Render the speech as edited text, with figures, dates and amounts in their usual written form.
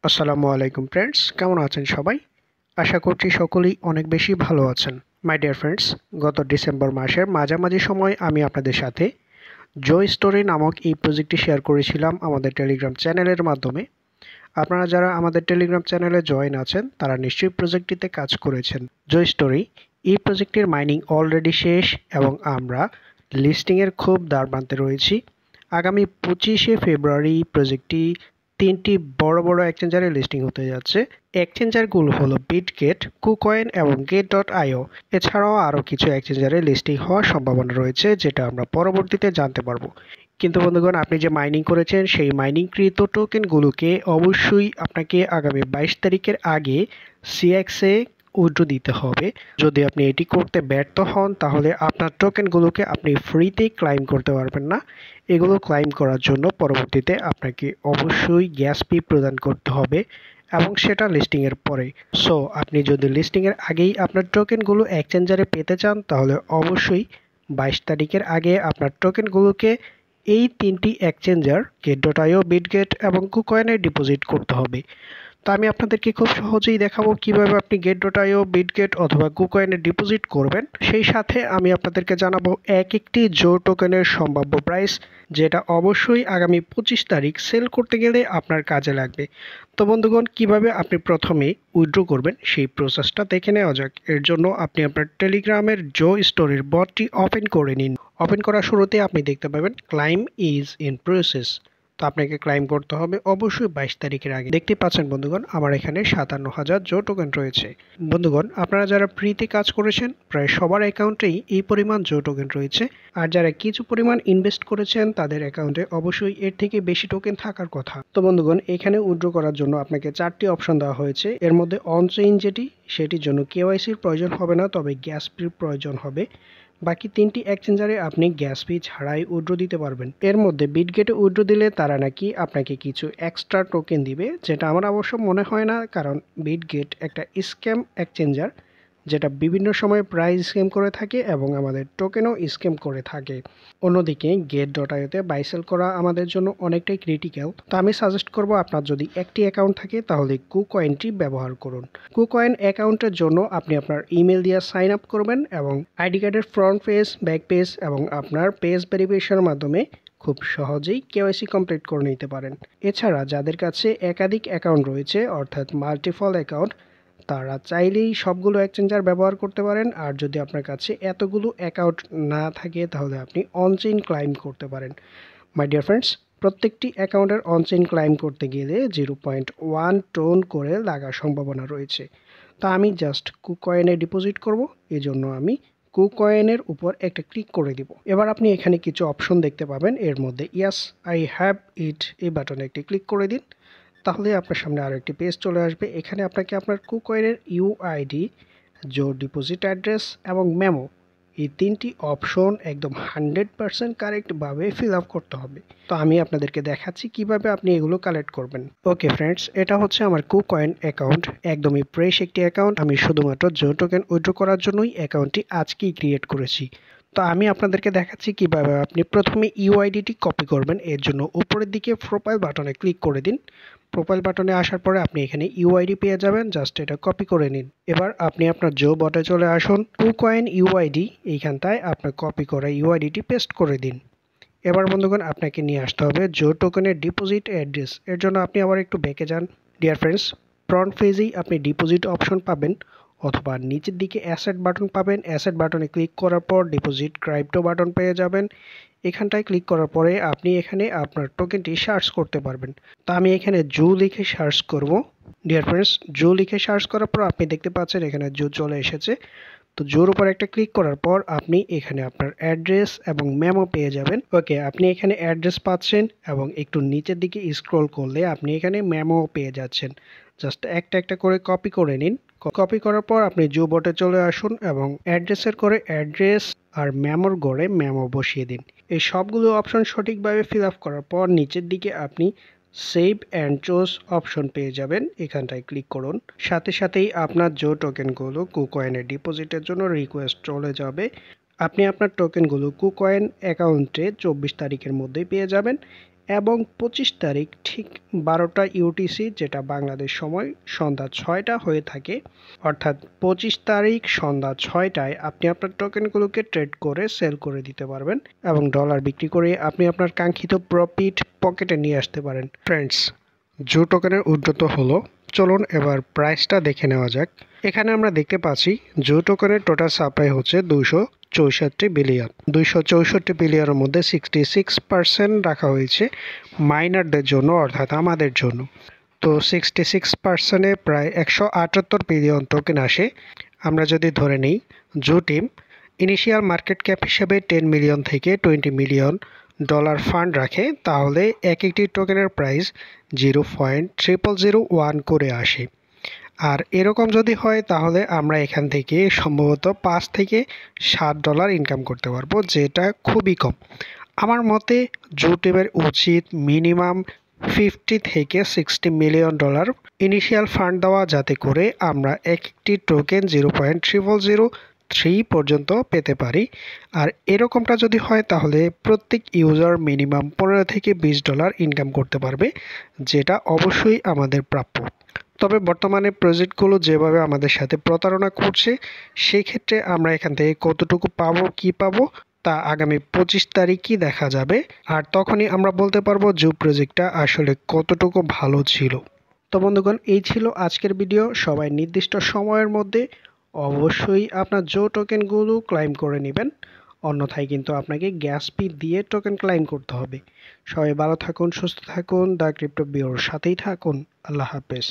আসসালামু আলাইকুম ফ্রেন্ডস, কেমন আছেন সবাই? আশা করছি সকলেই অনেক বেশি ভালো আছেন। মাই ডিয়ার ফ্রেন্ডস, গত ডিসেম্বর মাসের মাঝামাঝি সময় আমি আপনাদের সাথে জো স্টোরি নামক এই প্রজেক্টটি শেয়ার করেছিলাম আমাদের টেলিগ্রাম চ্যানেলের মাধ্যমে। আপনারা যারা আমাদের টেলিগ্রাম চ্যানেলে জয়েন আছেন তারা নিশ্চয়ই প্রজেক্টটিতে কাজ করেছেন। জো স্টোরি এই প্রজেক্টের মাইনিং অলরেডি শেষ এবং আমরা লিস্টিংয়ের খুব দ্বারপ্রান্তে রয়েছি। আগামী 25শে ফেব্রুয়ারি প্রজেক্টটি তিনটি বড় বড় এক্সচেঞ্জারে লিস্টিং হতে যাচ্ছে। এক্সচেঞ্জারগুলো হলো বিটগেট, কুকয়েন এবং গেট.আইও। এছাড়াও আরও কিছু এক্সচেঞ্জারে লিস্টিং হওয়ার সম্ভাবনা রয়েছে, যেটা আমরা পরবর্তীতে জানতে পারবো। কিন্তু বন্ধুগণ, আপনি যে মাইনিং করেছেন সেই মাইনিংকৃত টোকেনগুলোকে অবশ্যই আপনাকে আগামী 22 তারিখের আগে সিএক্সে উইথড্র দিতে হবে। যদি আপনি এটি করতে ব্যর্থ হন তাহলে আপনার টোকেনগুলোকে আপনি ফ্রিতে ক্লাইম করতে পারবেন না। এগুলো ক্লাইম করার জন্য পরবর্তীতে আপনাকে অবশ্যই গ্যাস ফি প্রদান করতে হবে এবং সেটা লিস্টিংয়ের পরে। সো আপনি যদি লিস্টিংয়ের আগেই আপনার টোকেনগুলো এক্সচেঞ্জারে পেতে চান তাহলে অবশ্যই 22 তারিখের আগে আপনার টোকেনগুলোকে এই তিনটি এক্সচেঞ্জার গেট.আইও, বিটগেট এবং কুকয়েনে ডিপোজিট করতে হবে। তো আমি আপনাদেরকে খুব সহজেই দেখাবো কিভাবে আপনি গেট.আইও, বিটগেট অথবা কুকয়েনে ডিপোজিট করবেন। সেই সাথে আমি আপনাদেরকে জানাবো এক একটি জো টোকেনের সম্ভাব্য প্রাইস, যেটা অবশ্যই আগামী 25 তারিখ সেল করতে গেলে আপনার কাজে লাগবে। তো বন্ধুগণ, কিভাবে আপনি প্রথমে উইথড্র করবেন সেই প্রসেসটা দেখে নেওয়া যাক। এর জন্য আপনি আপনার টেলিগ্রামের জো স্টোরির বটটি ওপেন করে নিন। ওপেন করার শুরুতে আপনি দেখতে পাবেন ক্লাইম ইজ ইন প্রসেস। তো আপনাকে ক্লাইম করতে হবে অবশ্যই 22 তারিখের আগে। দেখতে পাচ্ছেন বন্ধুগণ, আমার এখানে 57,000 জো টোকেন রয়েছে। বন্ধুগণ, আপনারা যারা ফ্রিতে কাজ করেছেন প্রায় সবার অ্যাকাউন্টেই এই পরিমাণ জো টোকেন রয়েছে। আর যারা কিছু পরিমাণ ইনভেস্ট করেছেন তাদের অ্যাকাউন্টে অবশ্যই এর থেকে বেশি টোকেন থাকার কথা। তো বন্ধুগণ, এখানে উইথড্র করার জন্য আপনাকে 4টি অপশন দেওয়া হয়েছে। এর মধ্যে অন চেইন সেটির জন্য কেওয়াইসির প্রয়োজন হবে না, তবে গ্যাস ফির প্রয়োজন হবে। বাকি তিনটি এক্সচেঞ্জারে আপনি গ্যাস ফি ছাড়াই উইথড্র দিতে পারবেন। এর মধ্যে বিটগেটে উইথড্র দিলে তারা নাকি আপনাকে কিছু এক্সট্রা টোকেন দিবে, যেটা আমার অবশ্য মনে হয় না, কারণ বিটগেট একটা স্ক্যাম এক্সচেঞ্জার যেটা বিভিন্ন সময় প্রাইস স্ক্যাম করে থাকে এবং আমাদের টোকেনও স্ক্যাম করে থাকে। অন্যদিকে গেট.আইওতে বাই সেল করা আমাদের জন্য অনেকটাই ক্রিটিক্যাল। তো আমি সাজেস্ট করব আপনার যদি একটি অ্যাকাউন্ট থাকে তাহলে কুকয়েনটি ব্যবহার করুন। কুকয়েন অ্যাকাউন্টের জন্য আপনি আপনার ইমেল দিয়ে সাইন আপ করবেন এবং আইডি কার্ডের ফ্রন্ট পেজ, ব্যাক পেজ এবং আপনার পেজ ভেরিফিকেশনের মাধ্যমে খুব সহজেই কেওয়াইসি কমপ্লিট করে নিতে পারেন। এছাড়া যাদের কাছে একাধিক অ্যাকাউন্ট রয়েছে, অর্থাৎ মাল্টিপল অ্যাকাউন্ট, তারা চাইলেই সবগুলো এক্সচেঞ্জার ব্যবহার করতে পারেন। আর যদি আপনার কাছে এতগুলো অ্যাকাউন্ট না থাকে তাহলে আপনি অনচেইন ক্লাইম করতে পারেন। মাই ডিয়ার ফ্রেন্ডস, প্রত্যেকটি অ্যাকাউন্টের অনচেইন ক্লাইম করতে গেলে 0.1 টোন করে লাগার সম্ভাবনা রয়েছে। তা আমি জাস্ট কুকয়েনে ডিপোজিট করব, এজন্য আমি কুকয়েনের উপর একটা ক্লিক করে দিব। এবার আপনি এখানে কিছু অপশন দেখতে পাবেন। এর মধ্যে ইয়াস আই হ্যাভ ইট এই বাটনে একটি ক্লিক করে দিন। তাহলে আপনার সামনে আরও একটি পেজ চলে আসবে। এখানে আপনাকে আপনার কুকয়েনের ইউআইডি, জো ডিপোজিট অ্যাড্রেস এবং মেমো, এই তিনটি অপশন একদম 100% কারেক্টভাবে ফিল আপ করতে হবে। তো আমি আপনাদেরকে দেখাচ্ছি কিভাবে আপনি এগুলো কালেক্ট করবেন। ওকে ফ্রেন্ডস, এটা হচ্ছে আমার কুকয়েন অ্যাকাউন্ট, একদমই ফ্রেশ একটি অ্যাকাউন্ট। আমি শুধুমাত্র জো টোকেন উইথড্র করার জন্যই অ্যাকাউন্টটি আজকেই ক্রিয়েট করেছি। তো আমি আপনাদেরকে দেখাচ্ছি কিভাবে আপনি প্রথমে ইউআইডিটি কপি করবেন। এর জন্য উপরের দিকে প্রোফাইল বাটনে ক্লিক করে দিন। প্রোফাইল বাটনে আসার পরে আপনি এখানে ইউআইডি পেয়ে যাবেন, জাস্ট এটা কপি করে নিন। এবার আপনি আপনার জো বটে চলে আসুন। কুকয়েন ইউআইডি এইখানটায় আপনার কপি করা ইউআইডিটি পেস্ট করে দিন। এবার বন্ধুগণ, আপনাকে নিয়ে আসতে হবে জো টোকেনের ডিপোজিট অ্যাড্রেস। এর জন্য আপনি আবার একটু ব্যাকে যান। ডিয়ার ফ্রেন্ডস, ফ্রন্ট পেজেই আপনি ডিপোজিট অপশন পাবেন, অথবা নিচের দিকে অ্যাসেট বাটন পাবেন। অ্যাসেট বাটনে ক্লিক করার পর ডিপোজিট ক্রাইপ্টো বাটন পেয়ে যাবেন। এখানটায় ক্লিক করার পরে আপনি এখানে আপনার টোকেনটি সার্চ করতে পারবেন। তো আমি এখানে জো লিখে সার্চ করব। ডিয়ার ফ্রেন্ডস, জো লিখে সার্চ করার পর আপনি দেখতে পাচ্ছেন এখানে জো চলে এসেছে। তো জোর উপর একটা ক্লিক করার পর আপনি এখানে আপনার অ্যাড্রেস এবং মেমো পেয়ে যাবেন। ওকে, আপনি এখানে অ্যাড্রেস পাচ্ছেন এবং একটু নিচের দিকে স্ক্রল করলে আপনি এখানে মেমো পেয়ে যাচ্ছেন। জাস্ট একটা একটা করে কপি করে নিন। কপি করার পর আপনি জো বটে চলে আসুন এবং অ্যাড্রেসের করে অ্যাড্রেস আর মেমোর গড়ে মেমো বসিয়ে দিন। এই সবগুলো অপশন সঠিকভাবে ফিল আপ করার পর নিচের দিকে আপনি সেভ অ্যান্ড চুজ অপশন পেয়ে যাবেন। এখানটায় ক্লিক করুন। সাথে সাথেই আপনার জো টোকেনগুলো কুকয়েনের ডিপোজিটের জন্য রিকোয়েস্ট চলে যাবে। আপনি আপনার টোকেনগুলো কুকয়েন অ্যাকাউন্টে 24 তারিখের মধ্যেই পেয়ে যাবেন। এবং 25 তারিখ ঠিক 12টা ইউটিসি, যেটা বাংলাদেশ সময় সন্ধ্যা 6টা হয়ে থাকে, অর্থাৎ 25 তারিখ সন্ধ্যা 6টায় আপনি আপনার টোকেনগুলোকে ট্রেড করে সেল করে দিতে পারবেন এবং ডলার বিক্রি করে আপনি আপনার কাঙ্ক্ষিত প্রফিট পকেটে নিয়ে আসতে পারেন। ফ্রেন্ডস, জো টোকেনের উদ্যত হলো, চলুন এবার প্রাইসটা দেখে নেওয়া যাক। এখানে আমরা দেখতে পাচ্ছি জো টোকেনের টোটাল সাপ্লাই হচ্ছে 264 বিলিয়ন। 264 বিলিয়নের মধ্যে 66% রাখা হয়েছে মাইনারদের জন্য, অর্থাৎ আমাদের জন্য। তো 66%-এ প্রায় 178 বিলিয়ন টোকেন আসে। আমরা যদি ধরে নিই জো টিম ইনিশিয়াল মার্কেট ক্যাপ হিসেবে 10 মিলিয়ন থেকে 20 মিলিয়ন ডলার ফান্ড রাখে, তাহলে এক একটি টোকেনের প্রাইস 0.0001 করে আসে। আর এরকম যদি হয় তাহলে আমরা এখান থেকে সম্ভবত 5 থেকে $7 ইনকাম করতে পারবো, যেটা খুবই কম। আমার মতে জো টিমের উচিত মিনিমাম 50 থেকে 60 মিলিয়ন ডলার ইনিশিয়াল ফান্ড দেওয়া, যাতে করে আমরা একটি টোকেন 0.0003 পর্যন্ত পেতে পারি। আর এরকমটা যদি হয় তাহলে প্রত্যেক ইউজার মিনিমাম 15 থেকে $20 ইনকাম করতে পারবে, যেটা অবশ্যই আমাদের প্রাপ্য। তবে বর্তমানে প্রজেক্টগুলো যেভাবে আমাদের সাথে প্রতারণা করছে, সেই ক্ষেত্রে আমরা এখান থেকে কতটুকু পাবো কি পাবো তা আগামী 25 তারিখই দেখা যাবে। আর তখনই আমরা বলতে পারবো জো প্রজেক্টটা আসলে কতটুকু ভালো ছিল। তো বন্ধুগণ, এই ছিল আজকের ভিডিও। সবাই নির্দিষ্ট সময়ের মধ্যে অবশ্যই আপনার জো টোকেনগুলো ক্লাইম করে নেবেন, অন্যথায় কিন্তু আপনাকে গ্যাস ফি দিয়ে টোকেন ক্লাইম করতে হবে। সবাই ভালো থাকুন, সুস্থ থাকুন, দ্য ক্রিপ্টো ব্যুরোর সাথেই থাকুন। আল্লাহ হাফেজ।